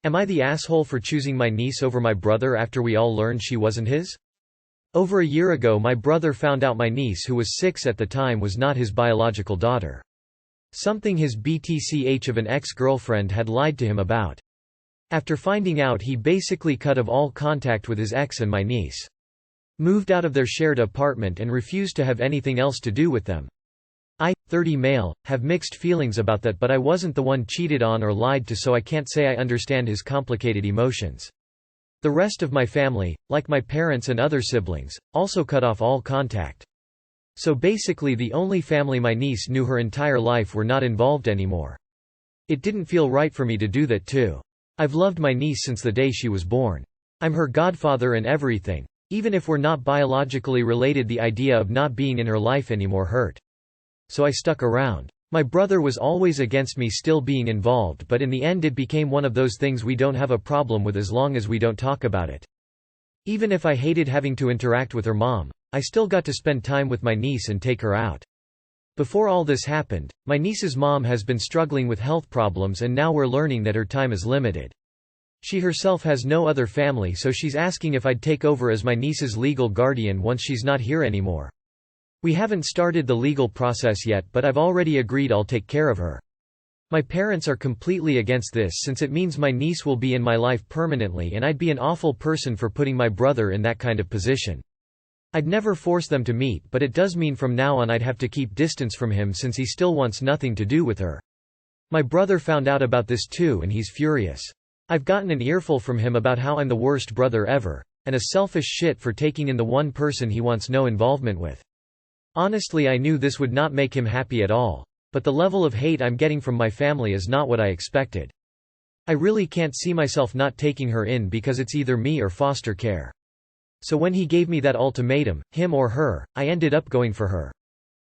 Am I the asshole for choosing my niece over my brother after we all learned she wasn't his? Over a year ago my brother found out my niece, who was 6 at the time, was not his biological daughter. Something his BTCH of an ex-girlfriend had lied to him about. After finding out, he basically cut off all contact with his ex and my niece. Moved out of their shared apartment and refused to have anything else to do with them. I, 30 male, have mixed feelings about that, but I wasn't the one cheated on or lied to, so I can't say I understand his complicated emotions. The rest of my family, like my parents and other siblings, also cut off all contact. So basically the only family my niece knew her entire life were not involved anymore. It didn't feel right for me to do that too. I've loved my niece since the day she was born. I'm her godfather and everything. Even if we're not biologically related, the idea of not being in her life anymore hurt. So I stuck around. My brother was always against me still being involved, but in the end it became one of those things we don't have a problem with as long as we don't talk about it. Even if I hated having to interact with her mom, I still got to spend time with my niece and take her out. Before all this happened, my niece's mom has been struggling with health problems, and now we're learning that her time is limited. She herself has no other family, so she's asking if I'd take over as my niece's legal guardian once she's not here anymore. We haven't started the legal process yet, but I've already agreed I'll take care of her. My parents are completely against this since it means my niece will be in my life permanently, and I'd be an awful person for putting my brother in that kind of position. I'd never force them to meet, but it does mean from now on I'd have to keep distance from him since he still wants nothing to do with her. My brother found out about this too, and he's furious. I've gotten an earful from him about how I'm the worst brother ever, and a selfish shit for taking in the one person he wants no involvement with. Honestly, I knew this would not make him happy at all, but the level of hate I'm getting from my family is not what I expected. I really can't see myself not taking her in because it's either me or foster care. So when he gave me that ultimatum, him or her, I ended up going for her.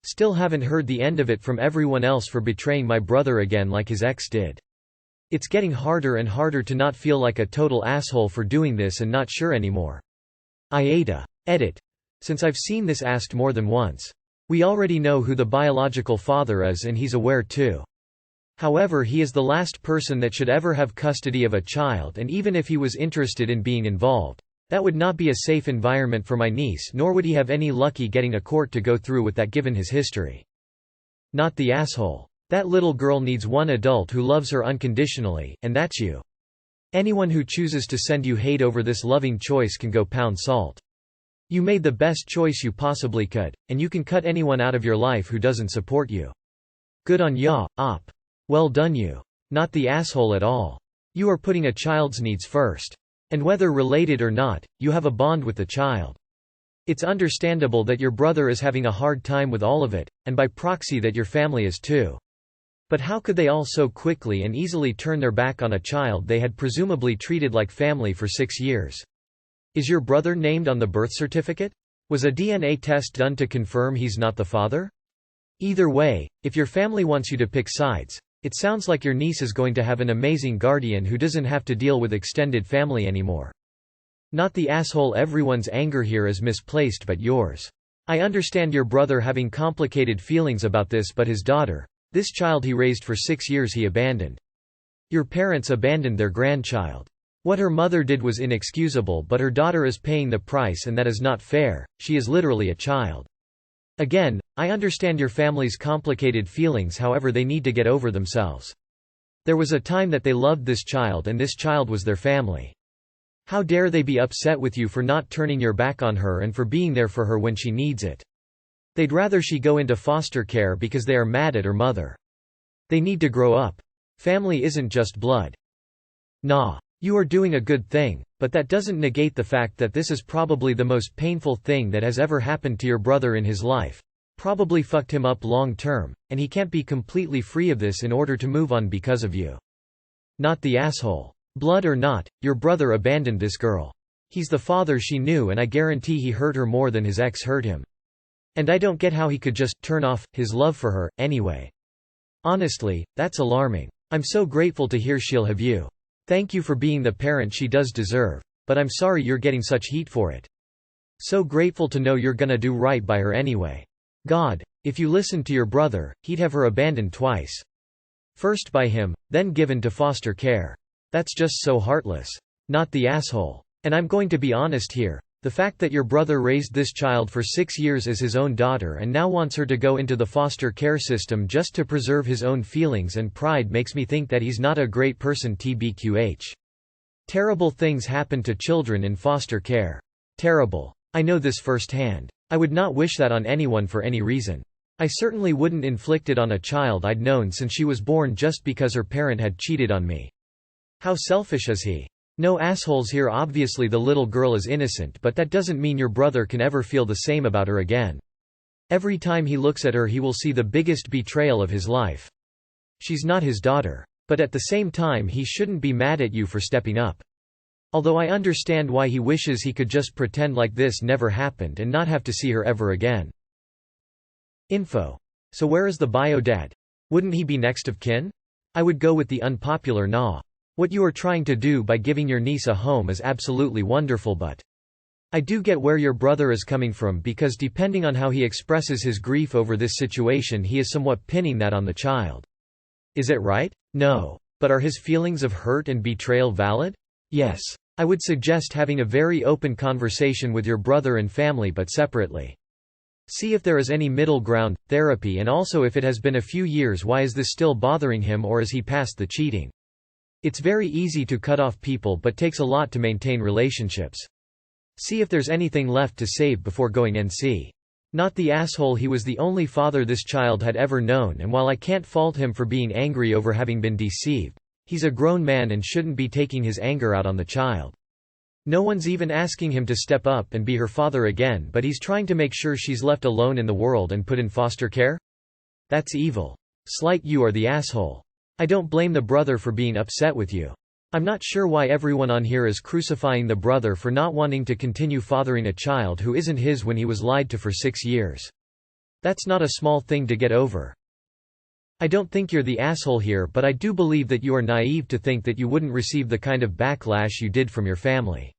Still haven't heard the end of it from everyone else for betraying my brother again like his ex did. It's getting harder and harder to not feel like a total asshole for doing this and not sure anymore. AITA. Edit. Since I've seen this asked more than once. We already know who the biological father is and he's aware too. However, he is the last person that should ever have custody of a child, and even if he was interested in being involved, that would not be a safe environment for my niece, nor would he have any lucky getting a court to go through with that given his history. Not the asshole. That little girl needs one adult who loves her unconditionally, and that's you. Anyone who chooses to send you hate over this loving choice can go pound salt. You made the best choice you possibly could, and you can cut anyone out of your life who doesn't support you. Good on ya, op. Well done you. Not the asshole at all. You are putting a child's needs first. And whether related or not, you have a bond with the child. It's understandable that your brother is having a hard time with all of it, and by proxy that your family is too. But how could they all so quickly and easily turn their back on a child they had presumably treated like family for 6 years? Is your brother named on the birth certificate? Was a DNA test done to confirm he's not the father? Either way, if your family wants you to pick sides, it sounds like your niece is going to have an amazing guardian who doesn't have to deal with extended family anymore. Not the asshole. Everyone's anger here is misplaced but yours. I understand your brother having complicated feelings about this, but his daughter, this child he raised for 6 years, he abandoned. Your parents abandoned their grandchild. What her mother did was inexcusable, but her daughter is paying the price, and that is not fair. She is literally a child. Again, I understand your family's complicated feelings, however they need to get over themselves. There was a time that they loved this child and this child was their family. How dare they be upset with you for not turning your back on her and for being there for her when she needs it. They'd rather she go into foster care because they are mad at her mother. They need to grow up. Family isn't just blood. Nah. You are doing a good thing, but that doesn't negate the fact that this is probably the most painful thing that has ever happened to your brother in his life. Probably fucked him up long term, and he can't be completely free of this in order to move on because of you. Not the asshole. Blood or not, your brother abandoned this girl. He's the father she knew, and I guarantee he hurt her more than his ex hurt him. And I don't get how he could just turn off his love for her, anyway. Honestly, that's alarming. I'm so grateful to hear she'll have you. Thank you for being the parent she does deserve, but I'm sorry you're getting such heat for it. So grateful to know you're gonna do right by her anyway. God, if you listened to your brother, he'd have her abandoned twice. First by him, then given to foster care. That's just so heartless. Not the asshole. And I'm going to be honest here. The fact that your brother raised this child for 6 years as his own daughter and now wants her to go into the foster care system just to preserve his own feelings and pride makes me think that he's not a great person tbqh. Terrible things happen to children in foster care. Terrible. I know this firsthand. I would not wish that on anyone for any reason. I certainly wouldn't inflict it on a child I'd known since she was born just because her parent had cheated on me. How selfish is he? No assholes here. Obviously the little girl is innocent, but that doesn't mean your brother can ever feel the same about her again. Every time he looks at her he will see the biggest betrayal of his life. She's not his daughter. But at the same time he shouldn't be mad at you for stepping up. Although I understand why he wishes he could just pretend like this never happened and not have to see her ever again. Info. So where is the bio dad? Wouldn't he be next of kin? I would go with the unpopular nah. What you are trying to do by giving your niece a home is absolutely wonderful, but I do get where your brother is coming from, because depending on how he expresses his grief over this situation he is somewhat pinning that on the child. Is it right? No. But are his feelings of hurt and betrayal valid? Yes. I would suggest having a very open conversation with your brother and family, but separately. See if there is any middle ground, therapy, and also if it has been a few years, why is this still bothering him, or is he past the cheating? It's very easy to cut off people but takes a lot to maintain relationships. See if there's anything left to save before going NC. Not the asshole. He was the only father this child had ever known, and while I can't fault him for being angry over having been deceived, he's a grown man and shouldn't be taking his anger out on the child. No one's even asking him to step up and be her father again, but he's trying to make sure she's left alone in the world and put in foster care? That's evil. Slight, you are the asshole. I don't blame the brother for being upset with you. I'm not sure why everyone on here is crucifying the brother for not wanting to continue fathering a child who isn't his when he was lied to for 6 years. That's not a small thing to get over. I don't think you're the asshole here, but I do believe that you are naive to think that you wouldn't receive the kind of backlash you did from your family.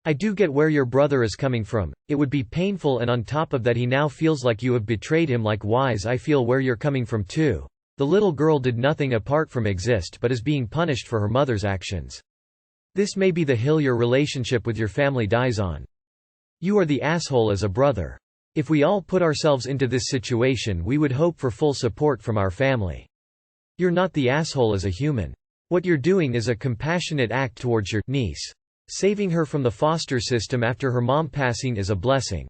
I do get where your brother is coming from. It would be painful, and on top of that he now feels like you have betrayed him. Likewise, I feel where you're coming from too. The little girl did nothing apart from exist but is being punished for her mother's actions. This may be the hill your relationship with your family dies on. You are the asshole as a brother. If we all put ourselves into this situation, we would hope for full support from our family. You're not the asshole as a human. What you're doing is a compassionate act towards your niece. Saving her from the foster system after her mom passing is a blessing.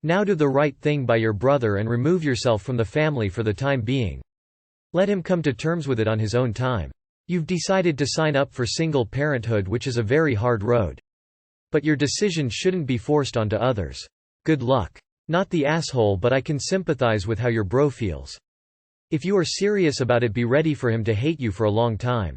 Now do the right thing by your brother and remove yourself from the family for the time being. Let him come to terms with it on his own time. You've decided to sign up for single parenthood, which is a very hard road. But your decision shouldn't be forced onto others. Good luck. Not the asshole, but I can sympathize with how your bro feels. If you are serious about it, be ready for him to hate you for a long time.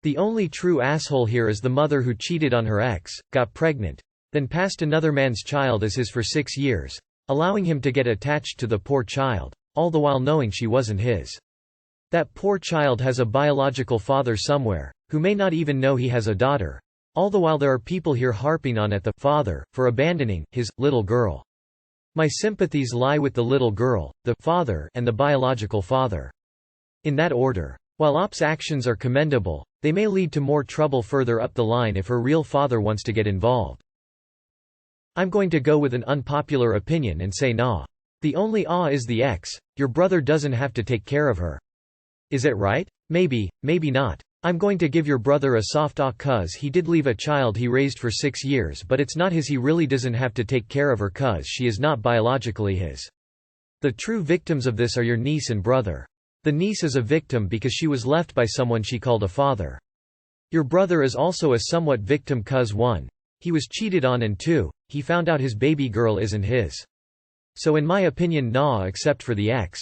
The only true asshole here is the mother who cheated on her ex, got pregnant, then passed another man's child as his for 6 years, allowing him to get attached to the poor child, all the while knowing she wasn't his. That poor child has a biological father somewhere, who may not even know he has a daughter. All the while there are people here harping on at the father for abandoning his little girl. My sympathies lie with the little girl, the father, and the biological father. In that order. While Op's actions are commendable, they may lead to more trouble further up the line if her real father wants to get involved. I'm going to go with an unpopular opinion and say nah. The only is the ex. Your brother doesn't have to take care of her. Is it right? Maybe, maybe not. I'm going to give your brother a soft cuz he did leave a child he raised for 6 years, but it's not his. He really doesn't have to take care of her cuz she is not biologically his. The true victims of this are your niece and brother. The niece is a victim because she was left by someone she called a father. Your brother is also a somewhat victim cuz 1. He was cheated on, and 2. He found out his baby girl isn't his. So in my opinion nah, except for the ex.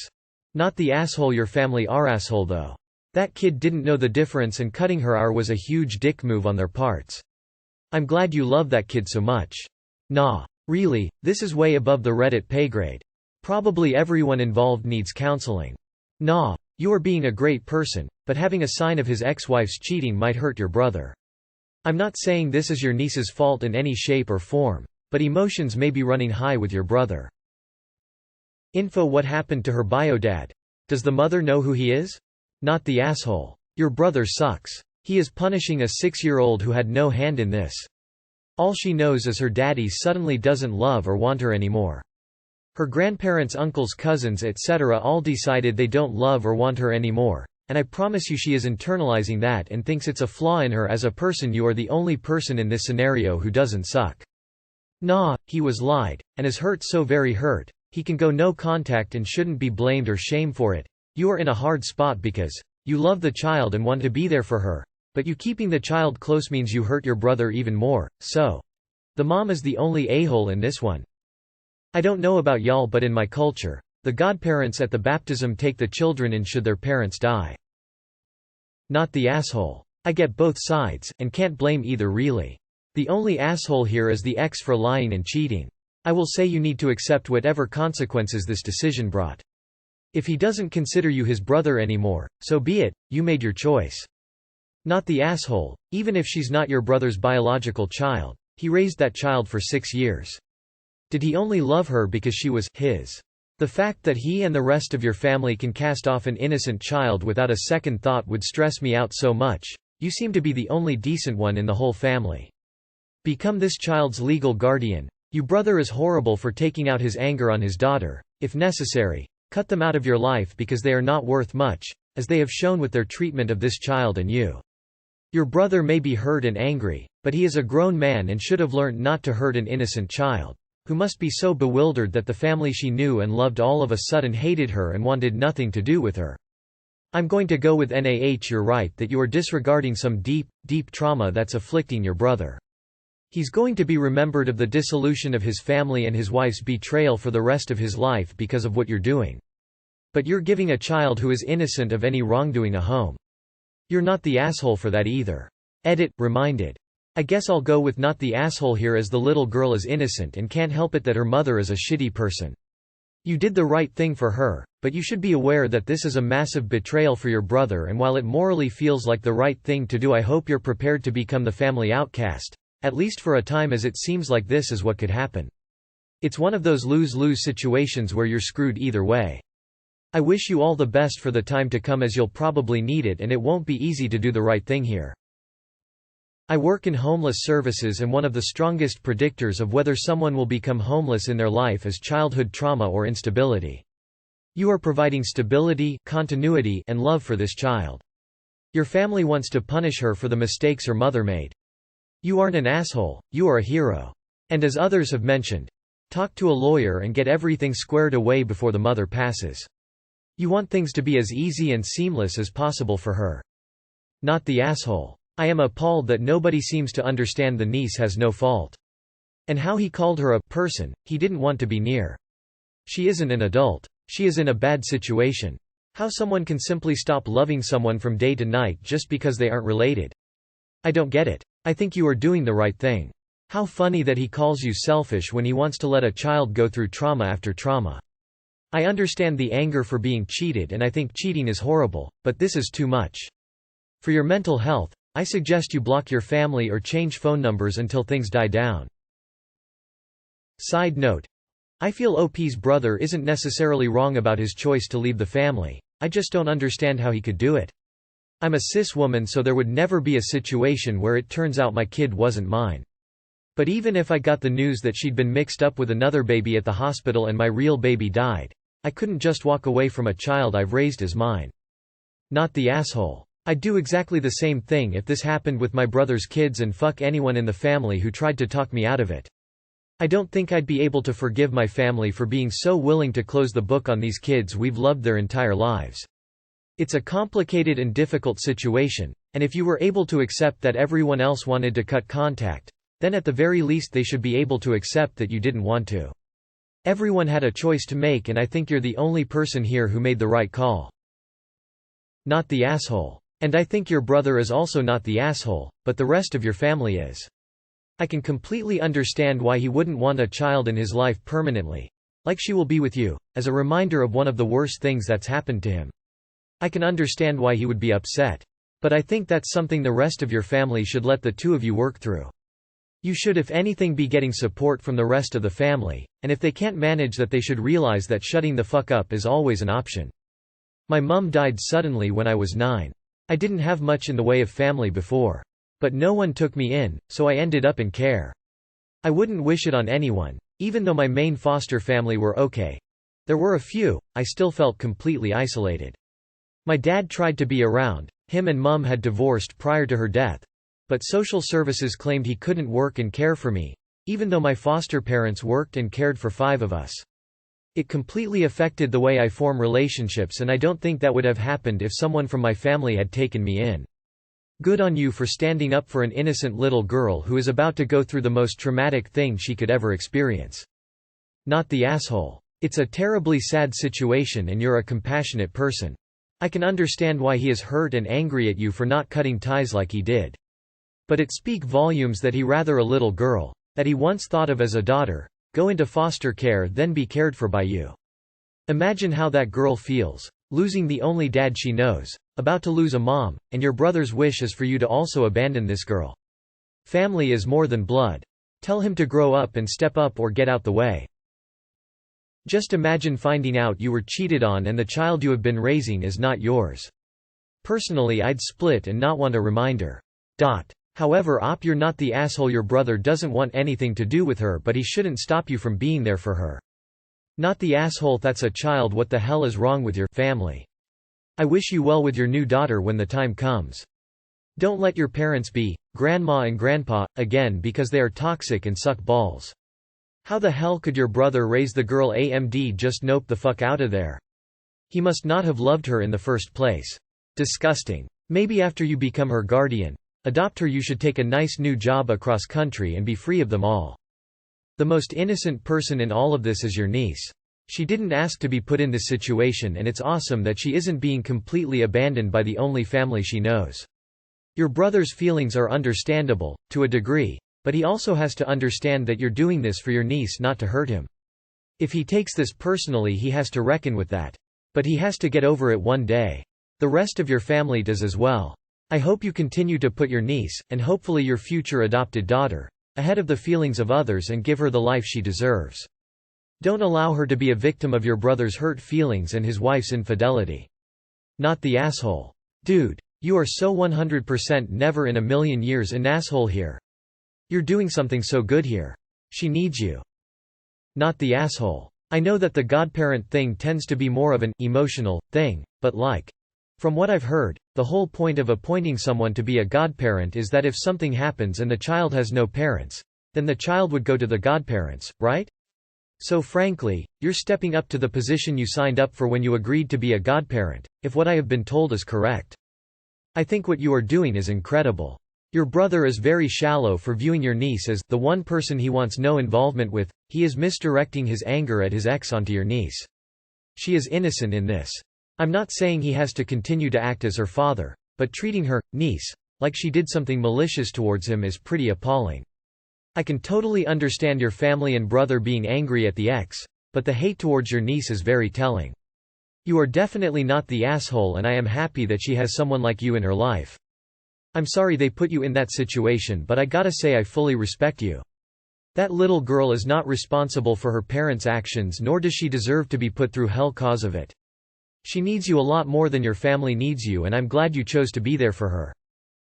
Not the asshole. Your family are asshole though. That kid didn't know the difference, and cutting her was a huge dick move on their parts. I'm glad you love that kid so much. Nah. Really, this is way above the Reddit pay grade. Probably everyone involved needs counseling. Nah. You are being a great person, but having a sign of his ex-wife's cheating might hurt your brother. I'm not saying this is your niece's fault in any shape or form, but emotions may be running high with your brother. Info. What happened to her bio dad? Does the mother know who he is? Not the asshole. Your brother sucks. He is punishing a 6-year-old who had no hand in this. All she knows is her daddy suddenly doesn't love or want her anymore. Her grandparents, uncles, cousins, etc. all decided they don't love or want her anymore, and I promise you she is internalizing that and thinks it's a flaw in her as a person. You are the only person in this scenario who doesn't suck. Nah, he was lied, and is hurt, so very hurt. He can go no contact and shouldn't be blamed or shamed for it. You are in a hard spot because you love the child and want to be there for her, but you keeping the child close means you hurt your brother even more, so the mom is the only a-hole in this one. I don't know about y'all, but in my culture, the godparents at the baptism take the children in should their parents die. Not the asshole. I get both sides, and can't blame either really. The only asshole here is the ex for lying and cheating. I will say you need to accept whatever consequences this decision brought. If he doesn't consider you his brother anymore, so be it, you made your choice. Not the asshole. Even if she's not your brother's biological child, he raised that child for 6 years. Did he only love her because she was his? The fact that he and the rest of your family can cast off an innocent child without a second thought would stress me out so much. You seem to be the only decent one in the whole family. Become this child's legal guardian. Your brother is horrible for taking out his anger on his daughter. If necessary, cut them out of your life because they are not worth much, as they have shown with their treatment of this child and you. Your brother may be hurt and angry, but he is a grown man and should have learnt not to hurt an innocent child, who must be so bewildered that the family she knew and loved all of a sudden hated her and wanted nothing to do with her. I'm going to go with NaH. You're right that you are disregarding some deep, deep trauma that's afflicting your brother. He's going to be remembered of the dissolution of his family and his wife's betrayal for the rest of his life because of what you're doing. But you're giving a child who is innocent of any wrongdoing a home. You're not the asshole for that either. Edit, reminded. I guess I'll go with not the asshole here, as the little girl is innocent and can't help it that her mother is a shitty person. You did the right thing for her, but you should be aware that this is a massive betrayal for your brother, and while it morally feels like the right thing to do, I hope you're prepared to become the family outcast, at least for a time, as it seems like this is what could happen. It's one of those lose-lose situations where you're screwed either way. I wish you all the best for the time to come, as you'll probably need it and it won't be easy to do the right thing here. I work in homeless services, and one of the strongest predictors of whether someone will become homeless in their life is childhood trauma or instability. You are providing stability, continuity, and love for this child. Your family wants to punish her for the mistakes her mother made. You aren't an asshole, you are a hero. And as others have mentioned, talk to a lawyer and get everything squared away before the mother passes. You want things to be as easy and seamless as possible for her. Not the asshole. I am appalled that nobody seems to understand the niece has no fault. And how he called her a person he didn't want to be near. She isn't an adult. She is in a bad situation. How someone can simply stop loving someone from day to night just because they aren't related. I don't get it. I think you are doing the right thing. How funny that he calls you selfish when he wants to let a child go through trauma after trauma. I understand the anger for being cheated, and I think cheating is horrible, but this is too much. For your mental health, I suggest you block your family or change phone numbers until things die down. Side note. I feel OP's brother isn't necessarily wrong about his choice to leave the family, I just don't understand how he could do it. I'm a cis woman, so there would never be a situation where it turns out my kid wasn't mine. But even if I got the news that she'd been mixed up with another baby at the hospital and my real baby died, I couldn't just walk away from a child I've raised as mine. Not the asshole. I'd do exactly the same thing if this happened with my brother's kids, and fuck anyone in the family who tried to talk me out of it. I don't think I'd be able to forgive my family for being so willing to close the book on these kids we've loved their entire lives. It's a complicated and difficult situation, and if you were able to accept that everyone else wanted to cut contact, then at the very least they should be able to accept that you didn't want to. Everyone had a choice to make, and I think you're the only person here who made the right call. Not the asshole. And I think your brother is also not the asshole, but the rest of your family is. I can completely understand why he wouldn't want a child in his life permanently, like she will be with you, as a reminder of one of the worst things that's happened to him. I can understand why he would be upset. But I think that's something the rest of your family should let the two of you work through. You should, if anything, be getting support from the rest of the family, and if they can't manage that, they should realize that shutting the fuck up is always an option. My mum died suddenly when I was 9. I didn't have much in the way of family before. But no one took me in, so I ended up in care. I wouldn't wish it on anyone. Even though my main foster family were okay. There were a few, I still felt completely isolated. My dad tried to be around, him and Mum had divorced prior to her death. But social services claimed he couldn't work and care for me, even though my foster parents worked and cared for 5 of us. It completely affected the way I form relationships, and I don't think that would have happened if someone from my family had taken me in. Good on you for standing up for an innocent little girl who is about to go through the most traumatic thing she could ever experience. Not the asshole. It's a terribly sad situation and you're a compassionate person. I can understand why he is hurt and angry at you for not cutting ties like he did. But it speaks volumes that he rather a little girl, that he once thought of as a daughter, go into foster care then be cared for by you. Imagine how that girl feels, losing the only dad she knows, about to lose a mom, and your brother's wish is for you to also abandon this girl. Family is more than blood. Tell him to grow up and step up or get out the way. Just imagine finding out you were cheated on and the child you have been raising is not yours. Personally, I'd split and not want a reminder. However, you're not the asshole. Your brother doesn't want anything to do with her, but he shouldn't stop you from being there for her. Not the asshole. That's a child. What the hell is wrong with your family? I wish you well with your new daughter when the time comes. Don't let your parents be, grandma and grandpa, again because they are toxic and suck balls. How the hell could your brother raise the girl? AMD, just nope the fuck out of there. He must not have loved her in the first place. Disgusting. Maybe after you become her guardian, adopt her. You should take a nice new job across country and be free of them all. The most innocent person in all of this is your niece. She didn't ask to be put in this situation, and it's awesome that she isn't being completely abandoned by the only family she knows. Your brother's feelings are understandable, to a degree, but he also has to understand that you're doing this for your niece, not to hurt him. If he takes this personally, he has to reckon with that. But he has to get over it one day. The rest of your family does as well. I hope you continue to put your niece, and hopefully your future adopted daughter, ahead of the feelings of others and give her the life she deserves. Don't allow her to be a victim of your brother's hurt feelings and his wife's infidelity. Not the asshole. Dude, you are so 100% never in a million years an asshole here. You're doing something so good here. She needs you. Not the asshole. I know that the godparent thing tends to be more of an emotional thing, but from what I've heard, the whole point of appointing someone to be a godparent is that if something happens and the child has no parents, then the child would go to the godparents, right? So frankly, you're stepping up to the position you signed up for when you agreed to be a godparent, if what I have been told is correct. I think what you are doing is incredible. Your brother is very shallow for viewing your niece as the one person he wants no involvement with. He is misdirecting his anger at his ex onto your niece. She is innocent in this. I'm not saying he has to continue to act as her father, but treating her niece like she did something malicious towards him is pretty appalling. I can totally understand your family and brother being angry at the ex, but the hate towards your niece is very telling. You are definitely not the asshole, and I am happy that she has someone like you in her life. I'm sorry they put you in that situation, but I gotta say I fully respect you. That little girl is not responsible for her parents' actions, nor does she deserve to be put through hell cause of it. She needs you a lot more than your family needs you, and I'm glad you chose to be there for her.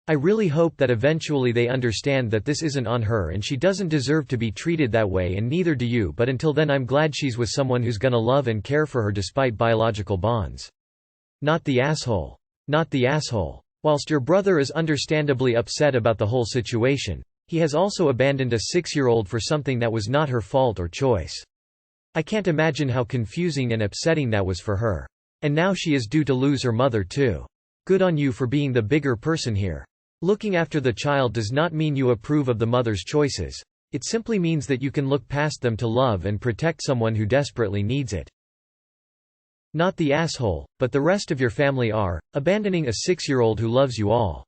I really hope that eventually they understand that this isn't on her and she doesn't deserve to be treated that way, and neither do you, but until then I'm glad she's with someone who's gonna love and care for her despite biological bonds. Not the asshole. Not the asshole. Whilst your brother is understandably upset about the whole situation, he has also abandoned a 6-year-old for something that was not her fault or choice. I can't imagine how confusing and upsetting that was for her. And now she is due to lose her mother too. Good on you for being the bigger person here. Looking after the child does not mean you approve of the mother's choices. It simply means that you can look past them to love and protect someone who desperately needs it. Not the asshole, but the rest of your family are, abandoning a 6-year-old who loves you all.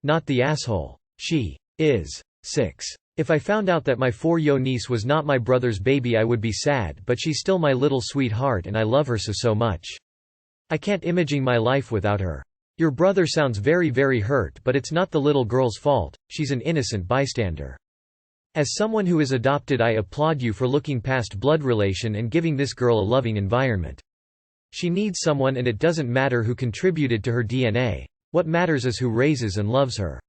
Not the asshole. She is 6. If I found out that my 4-year-old niece was not my brother's baby, I would be sad, but she's still my little sweetheart and I love her so much. I can't imagine my life without her. Your brother sounds very hurt, but it's not the little girl's fault, she's an innocent bystander. As someone who is adopted, I applaud you for looking past blood relation and giving this girl a loving environment. She needs someone, and it doesn't matter who contributed to her DNA. What matters is who raises and loves her.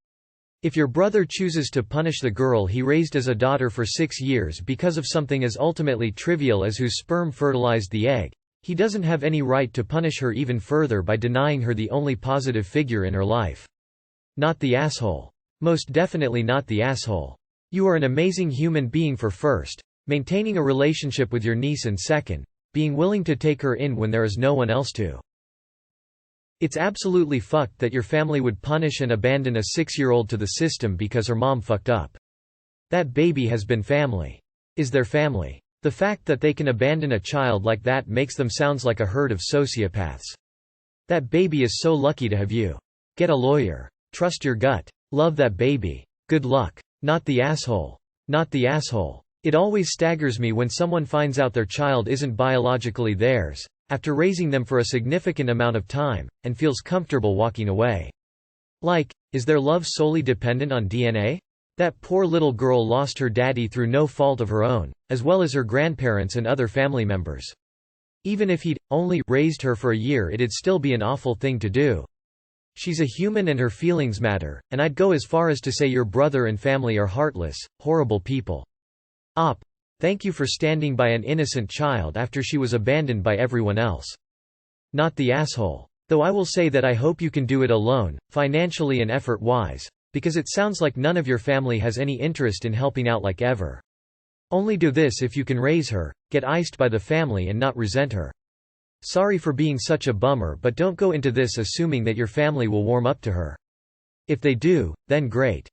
If your brother chooses to punish the girl he raised as a daughter for 6 years because of something as ultimately trivial as whose sperm fertilized the egg, he doesn't have any right to punish her even further by denying her the only positive figure in her life. Not the asshole. Most definitely not the asshole. You are an amazing human being for first, maintaining a relationship with your niece, and second, being willing to take her in when there is no one else to. It's absolutely fucked that your family would punish and abandon a 6-year-old to the system because her mom fucked up. That baby has been family. Is their family. The fact that they can abandon a child like that makes them sounds like a herd of sociopaths. That baby is so lucky to have you. Get a lawyer. Trust your gut. Love that baby. Good luck. Not the asshole. Not the asshole. It always staggers me when someone finds out their child isn't biologically theirs, after raising them for a significant amount of time, and feels comfortable walking away. Like, is their love solely dependent on DNA? That poor little girl lost her daddy through no fault of her own, as well as her grandparents and other family members. Even if he'd only raised her for a year, it'd still be an awful thing to do. She's a human and her feelings matter, and I'd go as far as to say your brother and family are heartless, horrible people. Thank you for standing by an innocent child after she was abandoned by everyone else. Not the asshole. Though I will say that I hope you can do it alone, financially and effort-wise, because it sounds like none of your family has any interest in helping out like ever. Only do this if you can raise her, get iced by the family and not resent her. Sorry for being such a bummer, but don't go into this assuming that your family will warm up to her. If they do, then great.